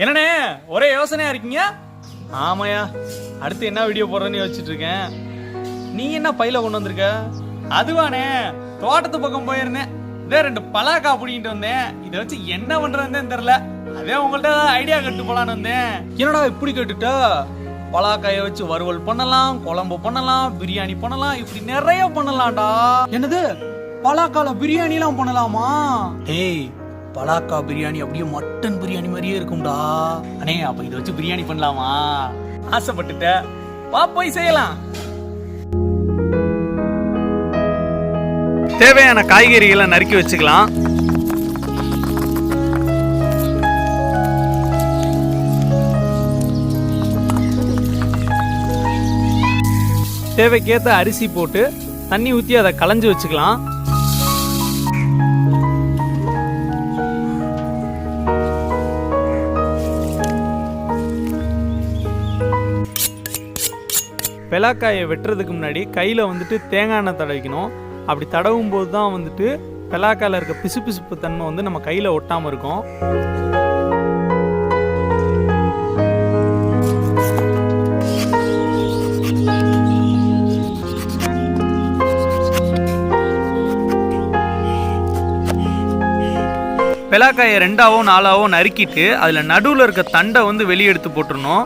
என்னண்ணே ஒரே யோசனையா இருக்கீங்க? ஆமாயா, அடுத்து என்ன வீடியோ போடுறேன்னு யோசிச்சுட்டு இருக்கேன். நீ என்ன பையில கொண்டு வந்திருக்க? அதுவானே, தோட்டத்து பக்கம் போயிருந்தேன். இதே 2 பலாக்கா பிடிக்கிட்டு வந்தேன். இதை வச்சு என்ன பண்றதுன்னு தெரியல. அதே உங்கள்ட்ட ஐடியா கட்டு போலான்னு வந்தேன். என்னடா இப்படி கேட்டுட்டா? பலாக்காயை வச்சு வறுவல் பண்ணலாம், குழம்பு பண்ணலாம், பிரியாணி பண்ணலாம், இப்படி நிறைய பண்ணலாம்டா. என்னது பலாக்கால பிரியாணி எல்லாம் பண்ணலாமா? ஏய், பலாக்கா பிரியாணி அப்படியே மட்டன் பிரியாணி மாதிரியே இருக்கும்டா. அண்ணே, அப்ப இதை வச்சு பிரியாணி பண்ணலாமா? ஆசைப்பட்டுட்ட, வா போய் செய்யலாம். தேவையான காய்கறிகளை நறுக்கி வச்சுக்கலாம். தேவைக்கேற்ற அரிசி போட்டு தண்ணி ஊற்றி அதை களைஞ்சு வச்சுக்கலாம். பெலாக்காயை வெட்டுறதுக்கு முன்னாடி கையில் வந்துட்டு தேங்காய் எண்ணெய் தடவிக்கணும். அப்படி தடவும் போது தான் வந்துட்டு பெலாக்காயில் இருக்க பிசுபிசுப்பு தன்மை வந்து நம்ம கையில் ஒட்டாமல் இருக்கும். பெலாக்காயை 2ஆவோ 4ஆவோ நறுக்கிட்டு அதில் நடுவில் இருக்க தண்டை வந்து வெளியே எடுத்து போட்டுருணும்.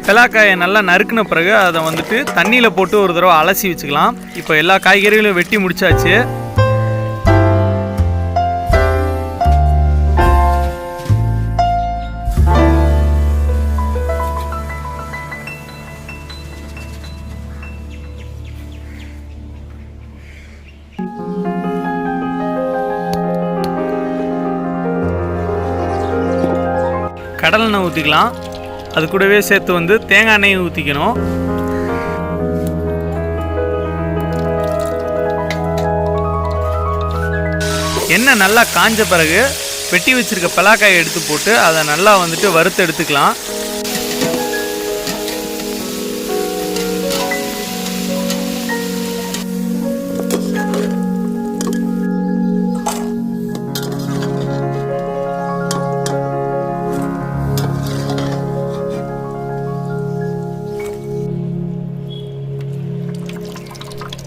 பெலாக்காயை நல்லா நறுக்கின பிறகு அதை வந்துட்டு தண்ணியில் போட்டு ஒரு தடவை அலசி வச்சுக்கலாம். இப்போ எல்லா காய்கறிகளையும் வெட்டி முடிச்சாச்சு. கடலெண்ணெய் ஊற்றிக்கலாம். அது கூடவே சேர்த்து வந்து தேங்காய் எண்ணெயை ஊற்றிக்கணும். எண்ணெய் நல்லா காஞ்ச பிறகு வெட்டி வச்சிருக்க பலாக்காயை எடுத்து போட்டு அதை நல்லா வந்துட்டு வறுத்து எடுத்துக்கலாம்.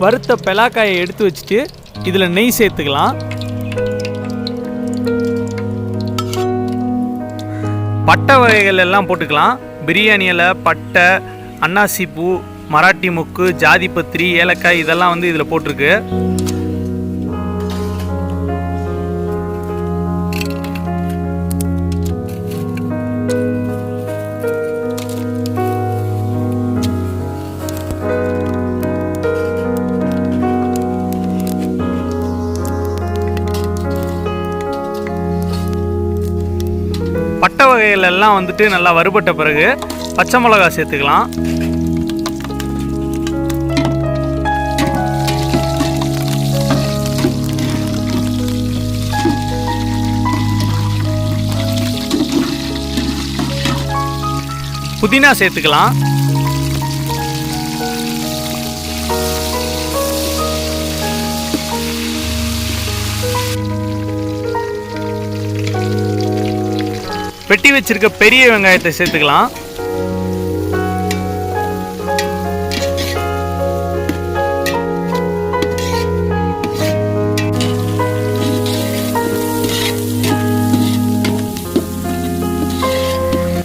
வறுத்த பெலாக்காயை எடுத்து வச்சுட்டு இதில் நெய் சேர்த்துக்கலாம். பட்டை வகைகள் எல்லாம் போட்டுக்கலாம். பிரியாணி இலை, பட்டை, அன்னாசி பூ, மராட்டி மொக்கு, ஜாதிபத்திரி, ஏலக்காய் இதெல்லாம் வந்து இதில் போட்டிருக்கு. பட்டை வகைகள் எல்லாம் வந்துட்டு நல்லா வறுபட்ட பிறகு பச்சை மிளகாய் சேர்த்துக்கலாம். புதினா சேர்த்துக்கலாம். வெட்டி வச்சிருக்க பெரிய வெங்காயத்தை சேர்த்துக்கலாம்.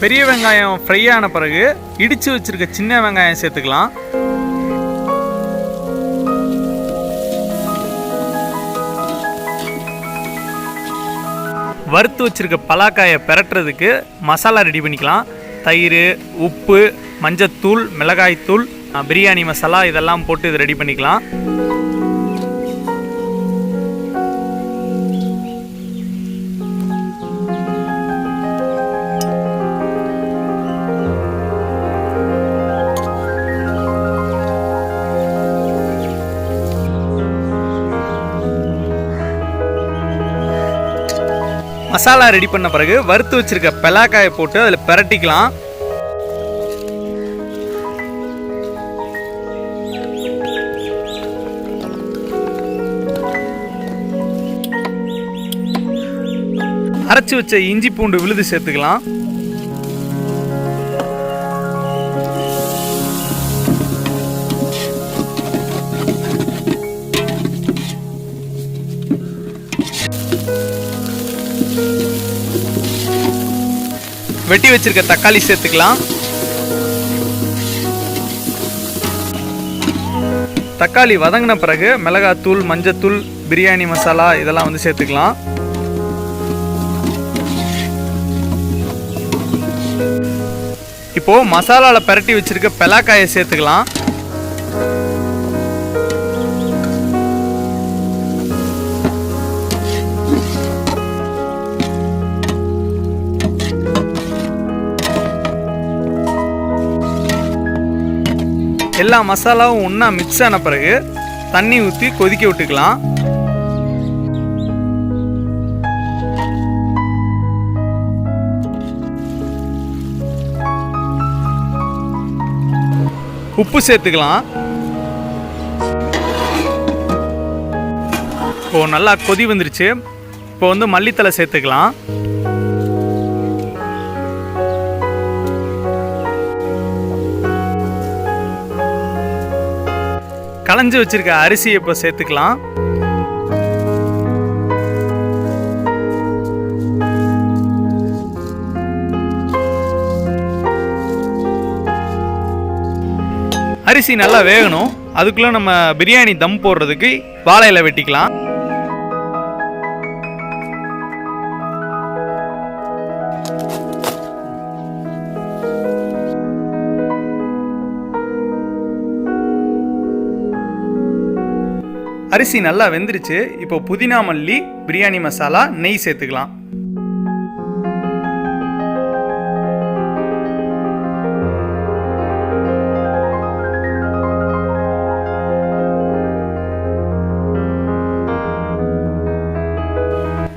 பெரிய வெங்காயம் ஃப்ரை ஆன பிறகு இடிச்சு வச்சிருக்க சின்ன வெங்காயம் சேர்த்துக்கலாம். வறுத்து வச்சிருக்க பலாக்காயை பெரட்டுறதுக்கு மசாலா ரெடி பண்ணிக்கலாம். தயிர், உப்பு, மஞ்சத்தூள், மிளகாய்த்தூள், பிரியாணி மசாலா இதெல்லாம் போட்டு இதை ரெடி பண்ணிக்கலாம். மசாலா ரெடி பண்ண பிறகு வறுத்து வச்சிருக்க பெலாக்காயை போட்டு அதில் பிரட்டிக்கலாம். அரைச்சி வச்ச இஞ்சி பூண்டு விழுது சேர்த்துக்கலாம். வெட்டி வச்சிருக்க தக்காளி சேர்த்துக்கலாம். தக்காளி வதங்கின பிறகு மிளகாத்தூள், மஞ்சத்தூள், பிரியாணி மசாலா இதெல்லாம் வந்து சேர்த்துக்கலாம். இப்போ மசாலாவில் பரட்டி வச்சிருக்க பலாக்காயை சேர்த்துக்கலாம். எல்லா மசாலாவும் ஒன்றா மிக்ஸ் ஆன பிறகு தண்ணி ஊற்றி கொதிக்க விட்டுக்கலாம். உப்பு சேர்த்துக்கலாம். இப்போ நல்லா கொதி வந்துருச்சு. இப்போ வந்து மல்லித்தலை சேர்த்துக்கலாம். களைஞ்சு வச்சிருக்க அரிசியை இப்போ சேர்த்துக்கலாம். அரிசி நல்லா வேகணும். அதுக்குள்ள நம்ம பிரியாணி தம் போடுறதுக்கு வாழை இலை வெட்டிக்கலாம். அரிசி நல்லா வெந்துருச்சு. இப்போ புதினா, மல்லி, பிரியாணி மசாலா, நெய் சேர்த்துக்கலாம்.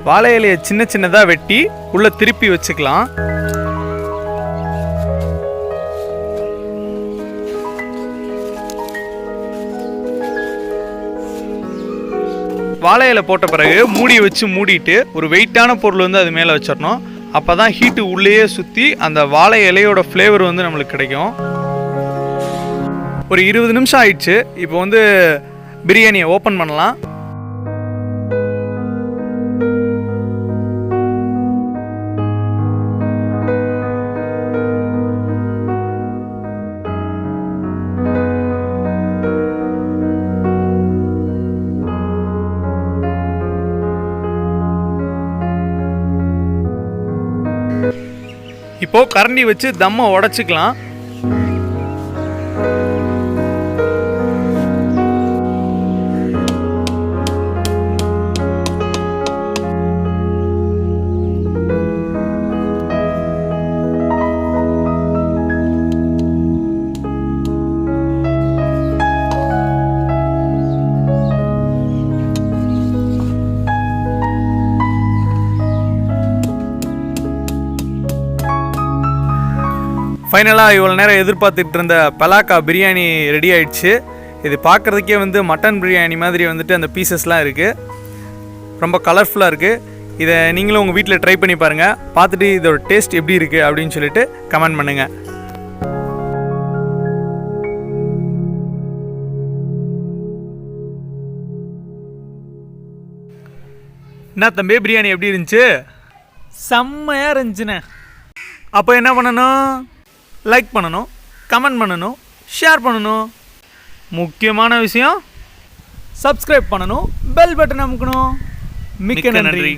வாழை இலையை சின்ன சின்னதாக வெட்டி உள்ள திருப்பி வச்சுக்கலாம். வாழை இலை போட்ட பிறகு மூடி வச்சு மூடிட்டு ஒரு வெயிட்டான பொருள் வந்து அது மேலே வச்சிடணும். அப்போ தான் ஹீட்டு உள்ளேயே சுற்றி அந்த வாழை இலையோட ஃப்ளேவர் வந்து நம்மளுக்கு கிடைக்கும். ஒரு 20 நிமிஷம் ஆயிடுச்சு. இப்போ வந்து பிரியாணியை ஓப்பன் பண்ணலாம். இப்போ கரண்டி வச்சு தம்மை உடைச்சிக்கலாம். ஃபைனலாக இவ்வளோ நேரம் எதிர்பார்த்துட்டு இருந்த பலாக்கா பிரியாணி ரெடி ஆயிடுச்சு. இது பார்க்குறதுக்கே வந்து மட்டன் பிரியாணி மாதிரி வந்துட்டு அந்த பீசஸ்லாம் இருக்குது. ரொம்ப கலர்ஃபுல்லாக இருக்குது. இதை நீங்களும் உங்கள் வீட்டில் ட்ரை பண்ணி பாருங்கள். பார்த்துட்டு இதோட டேஸ்ட் எப்படி இருக்குது அப்படின்னு சொல்லிட்டு கமெண்ட் பண்ணுங்கள். என்ன தம்பி, பிரியாணி எப்படி இருந்துச்சு? செம்மையாக இருந்துச்சுண்ணே. அப்போ என்ன பண்ணணும்? லைக் பண்ணணும், கமெண்ட் பண்ணணும், ஷேர் பண்ணணும். முக்கியமான விஷயம் சப்ஸ்கிரைப் பண்ணணும், பெல் பட்டன் அமுக்கணும். மிக்க நன்றி.